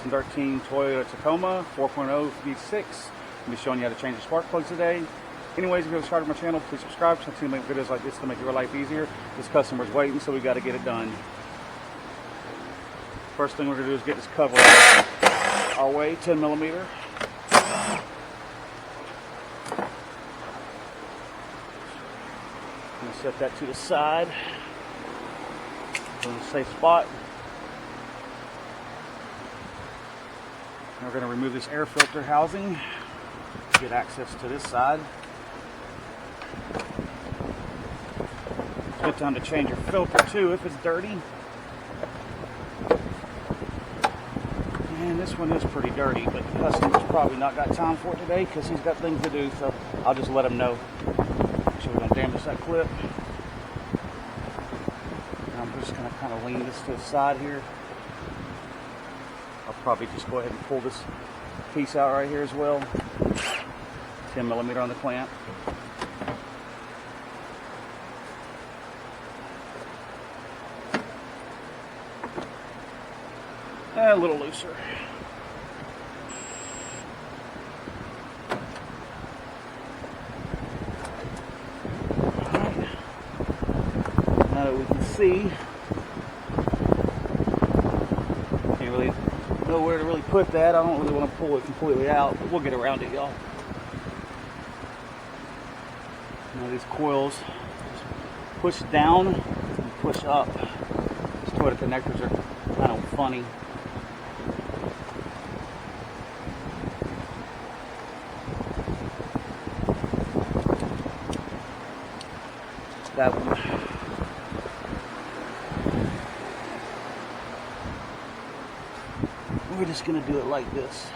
2013 Toyota Tacoma 4.0 V6. I'll be showing you how to change the spark plugs today. Anyways, if you're started my channel, please subscribe. So I continue to make videos like this to make your life easier. This customer's waiting, so we got to get it done. First thing we're going to do is get this cover our way, 10 millimeter. I'm going to set that to the side in a safe spot. And we're going to remove this air filter housing to get access to this side. It's a good time to change your filter too if it's dirty. And this one is pretty dirty, but the customer's probably not got time for it today because he's got things to do, so I'll just let him know. Make sure we don't damage that clip. And I'm just going to kind of lean this to the side here. I'll probably just go ahead and pull this piece out right here as well. 10 millimeter on the clamp. And a little looser. Alright. Now that we can see, can't really know where to really put that. I don't really want to pull it completely out, but we'll get around it, y'all. Now these coils just push down and push up. These Toyota connectors are kind of funny. That one. We're just going to do it like this.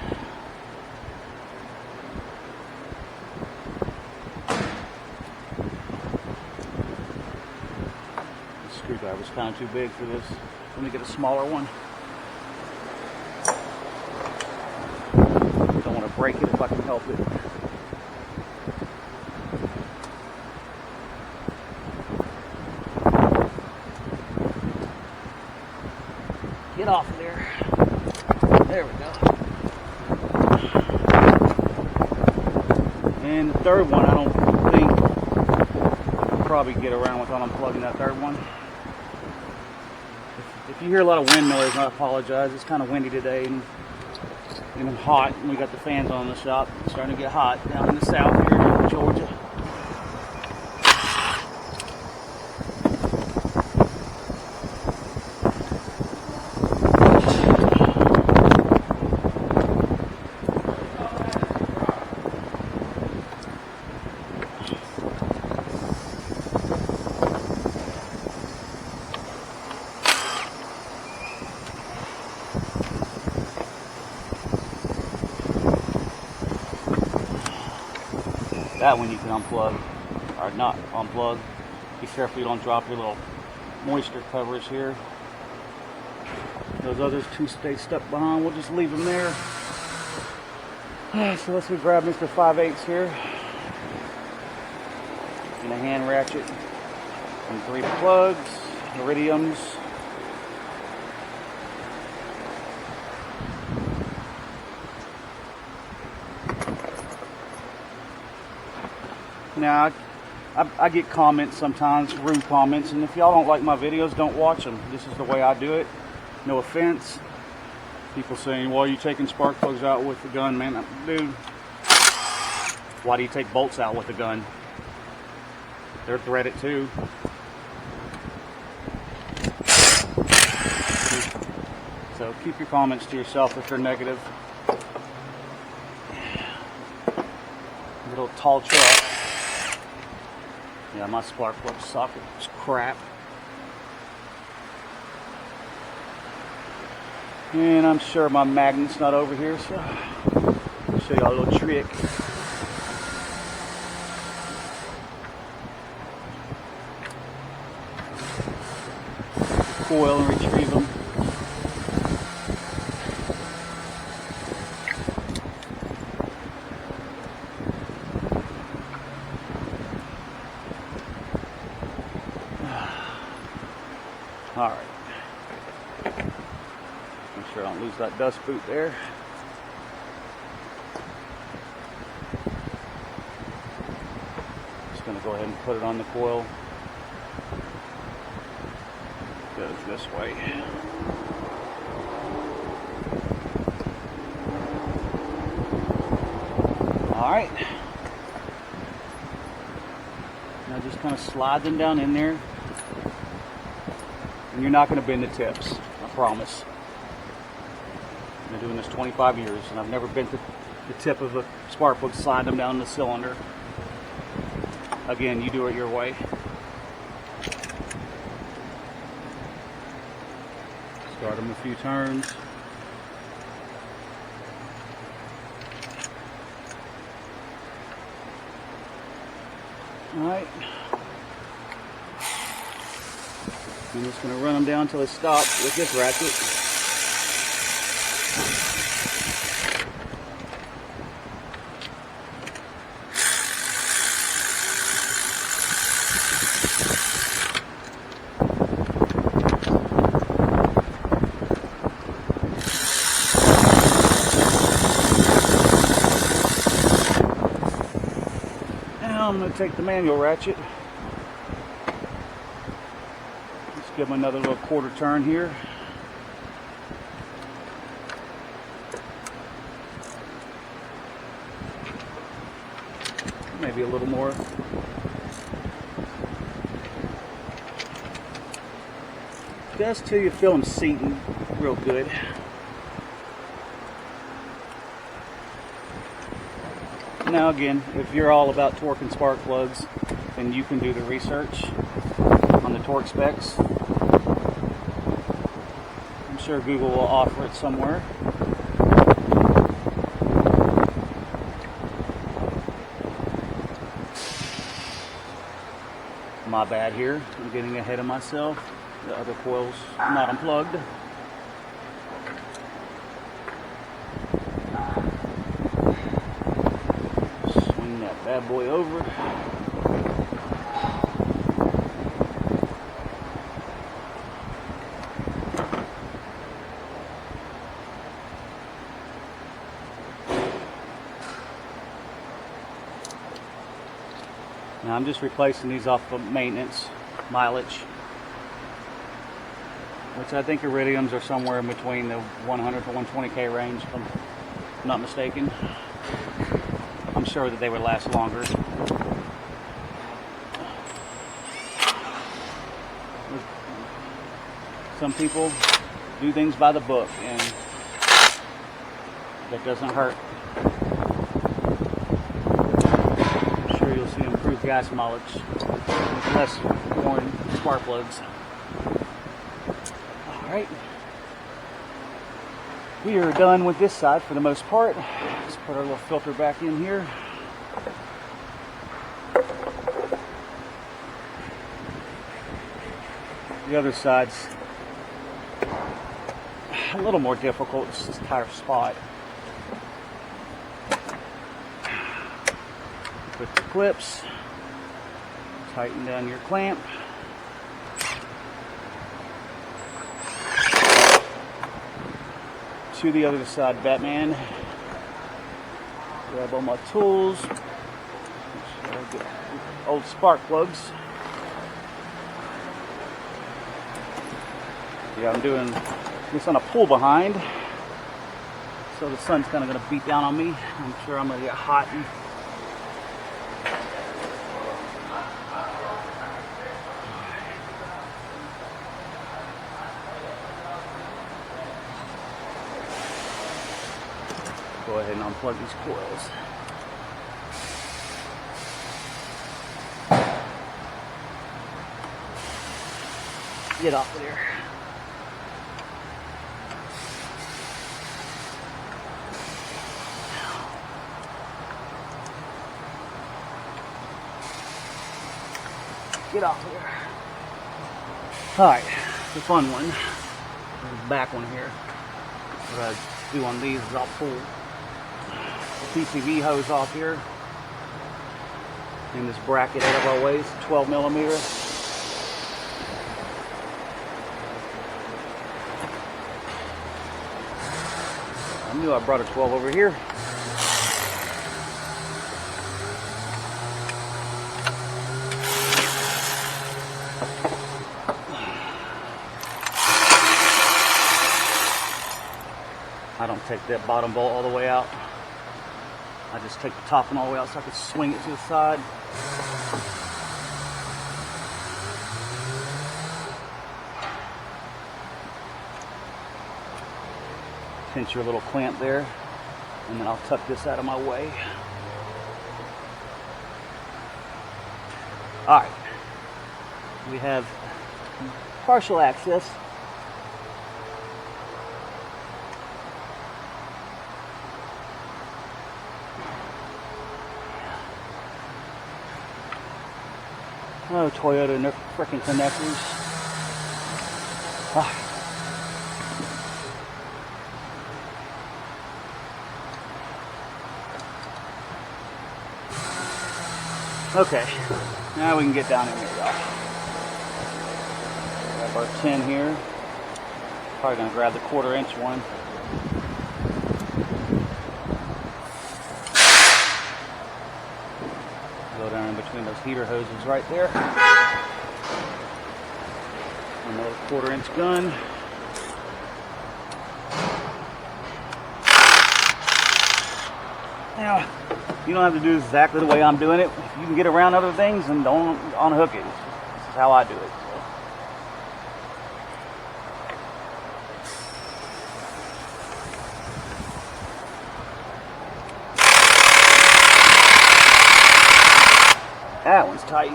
The screwdriver's kind of too big for this. Let me get a smaller one. Don't want to break it if I can help it. Get off of there. There we go. And the third one, I don't think I'll probably get around without unplugging that third one. If you hear a lot of wind noise, I apologize. It's kind of windy today and hot, and we got the fans on in the shop. It's starting to get hot down in the south here in Georgia. That one you can unplug, or not unplug. Be careful you don't drop your little moisture covers here. Those others two stay stuck behind. We'll just leave them there. So let's grab Mr. 5/8 here. And a hand ratchet. And 3 plugs, iridiums. Now, I get comments sometimes, rude comments, and if y'all don't like my videos, don't watch them. This is the way I do it. No offense. People saying, well, are you taking spark plugs out with the gun? Man, dude, why do you take bolts out with the gun? They're threaded too. So keep your comments to yourself if they're negative. Little tall truck. Yeah, my spark plug socket is crap. And I'm sure my magnet's not over here, so I'll show y'all a little trick. Coil and retrieve them. All right. Make sure sure I don't lose that dust boot there. Just gonna go ahead and put it on the coil. Goes this way. All right. Now just kind of slide them down in there. And you're not going to bend the tips, I promise. I've been doing this 25 years and I've never bent the tip of a spark plug, slide them down the cylinder. Again, you do it your way. Start them a few turns. All right. I'm just going to run them down until they stop with this ratchet. Now I'm going to take the manual ratchet. Give them another little quarter turn here. Maybe a little more. Just till you feel them seating real good. Now again, if you're all about torquing spark plugs, then you can do the research on the torque specs. I'm sure Google will offer it somewhere. My bad here, I'm getting ahead of myself. The other coil's not unplugged. Swing that bad boy over. Now I'm just replacing these off of maintenance mileage, which I think iridiums are somewhere in between the 100 to 120k range, if I'm not mistaken. I'm sure that they would last longer. Some people do things by the book, and that doesn't hurt. Improved gas mileage with less worn spark plugs. Alright, we are done with this side for the most part. Let's put our little filter back in here. The other side's a little more difficult. It's this tire spot. Put the clips, tighten down your clamp. To the other side, Batman. Grab all my tools. Old spark plugs. Yeah, I'm doing this on a pull behind, so the sun's kind of going to beat down on me. I'm sure I'm going to get hot and go ahead and unplug these coils. Get off of there. Get off of there. Alright, the fun one. The back one here. What I do on these is I'll pull the PCV hose off here in this bracket out of our ways, 12 millimeter. knew I brought a 12 over here. I don't take that bottom bolt all the way out. I just take the top one all the way out so I can swing it to the side. Pinch your little clamp there, and then I'll tuck this out of my way. All right, we have partial access. Oh, Toyota and their frickin' connectors. Ah. Okay, now we can get down in here, y'all. Grab our 10 here. Probably gonna grab the 1/4 inch one. Go down in between those heater hoses right there. Another 1/4 inch gun. Now, you don't have to do exactly the way I'm doing it. You can get around other things and don't unhook it. This is how I do it. That one's tight.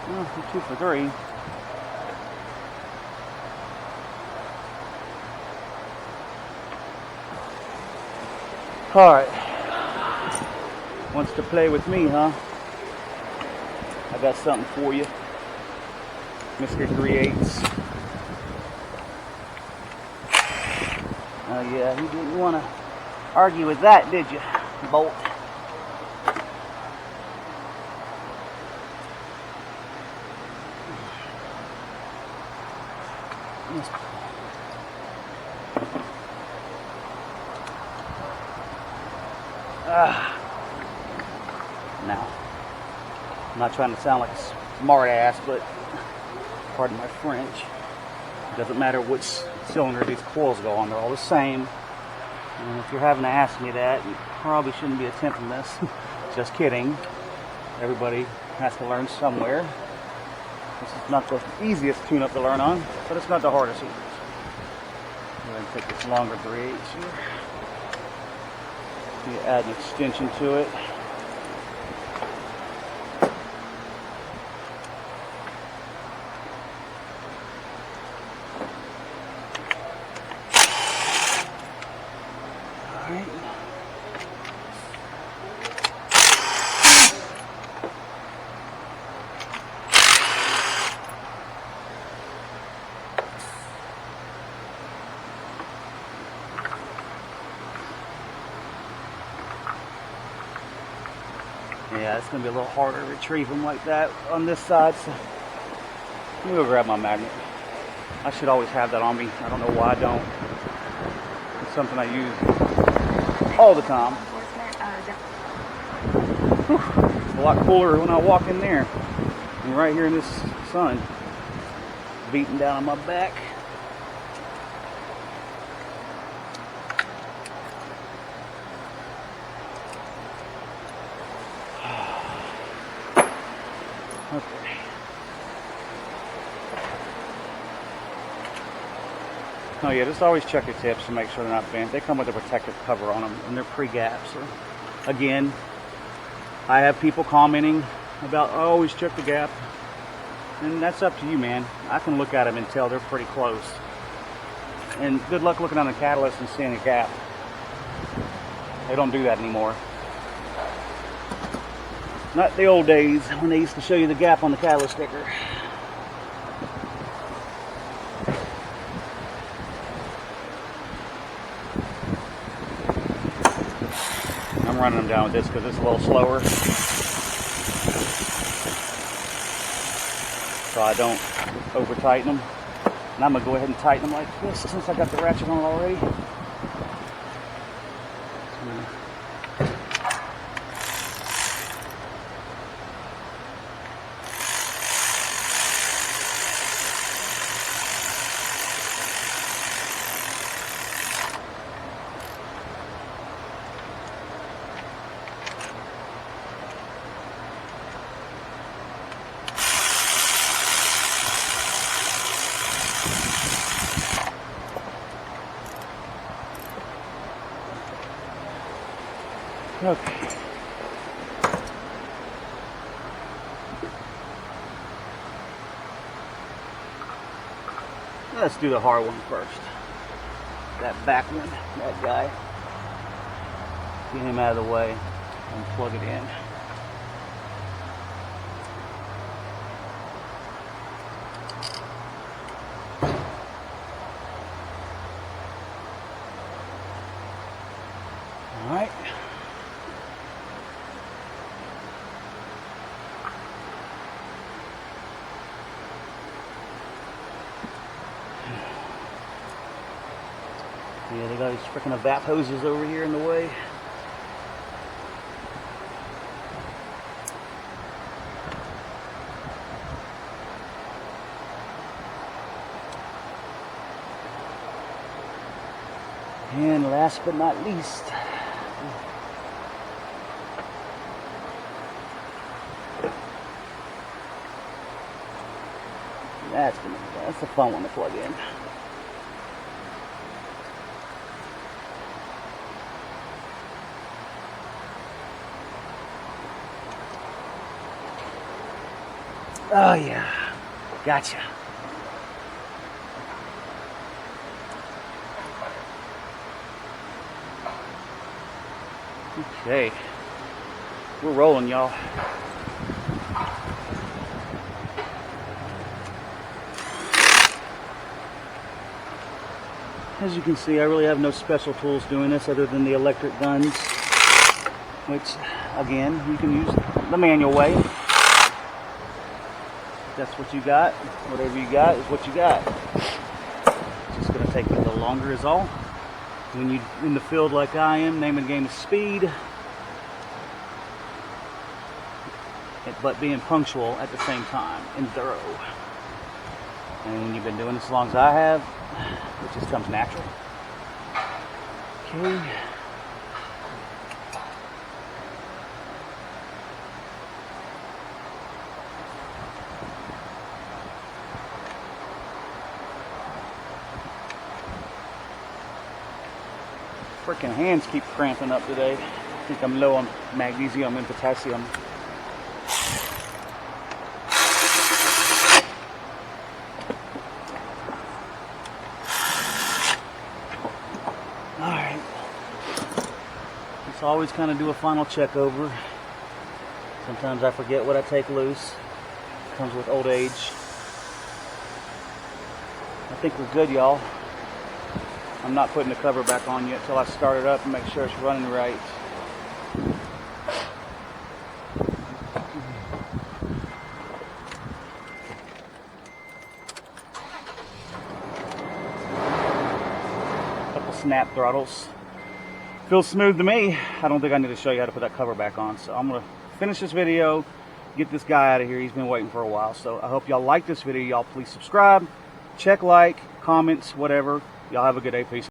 Oh, 2 for 3. All right. Wants to play with me, huh? I got something for you, Mr. 3/8. Oh yeah, you didn't want to argue with that, did you, Bolt? Now, I'm not trying to sound like a smart ass, but pardon my French. It doesn't matter which cylinder these coils go on, they're all the same. And if you're having to ask me that, you probably shouldn't be attempting this. Just kidding. Everybody has to learn somewhere. This is not the easiest tune-up to learn on, but it's not the hardest either. Go ahead and take this longer 3/8 here. You add an extension to it. Yeah, it's going to be a little harder to retrieve them like that on this side, so let me go grab my magnet. I should always have that on me. I don't know why I don't. It's something I use all the time. Whew, it's a lot cooler when I walk in there. And right here in this sun, beating down on my back. Okay. Oh yeah, just always check your tips to make sure they're not bent. They come with a protective cover on them, and they're pre-gapped. So, again, I have people commenting about, oh, always check the gap. And that's up to you, man. I can look at them and tell they're pretty close. And good luck looking on the catalyst and seeing a gap. They don't do that anymore. Not the old days when they used to show you the gap on the catalyst sticker. I'm running them down with this because it's a little slower. so I don't over tighten them. And I'm gonna go ahead and tighten them like this since I got the ratchet on already. Okay. Let's do the hard one first. That back one, that guy. Get him out of the way and plug it in. All right. Yeah, they got these freaking evap hoses over here in the way. And last but not least, that's the fun one to plug in. Oh yeah, gotcha. Okay, we're rolling, y'all. As you can see, I really have no special tools doing this other than the electric guns, which, again, you can use the manual way. That's what you got. Whatever you got is what you got. It's just going to take me a little longer is all. When you're in the field like I am, name of the game is speed, but being punctual at the same time and thorough. And when you've been doing this as long as I have, it just comes natural. Okay. Freaking hands keep cramping up today. I think I'm low on magnesium and potassium. Alright. Let's always kind of do a final check over. Sometimes I forget what I take loose. It comes with old age. I think we're good, y'all. I'm not putting the cover back on yet until I start it up and make sure it's running right. Couple snap throttles. Feels smooth to me. I don't think I need to show you how to put that cover back on. So I'm going to finish this video, get this guy out of here. He's been waiting for a while. So I hope y'all like this video. Y'all please subscribe, check like, comments, whatever. Y'all have a good day. Peace.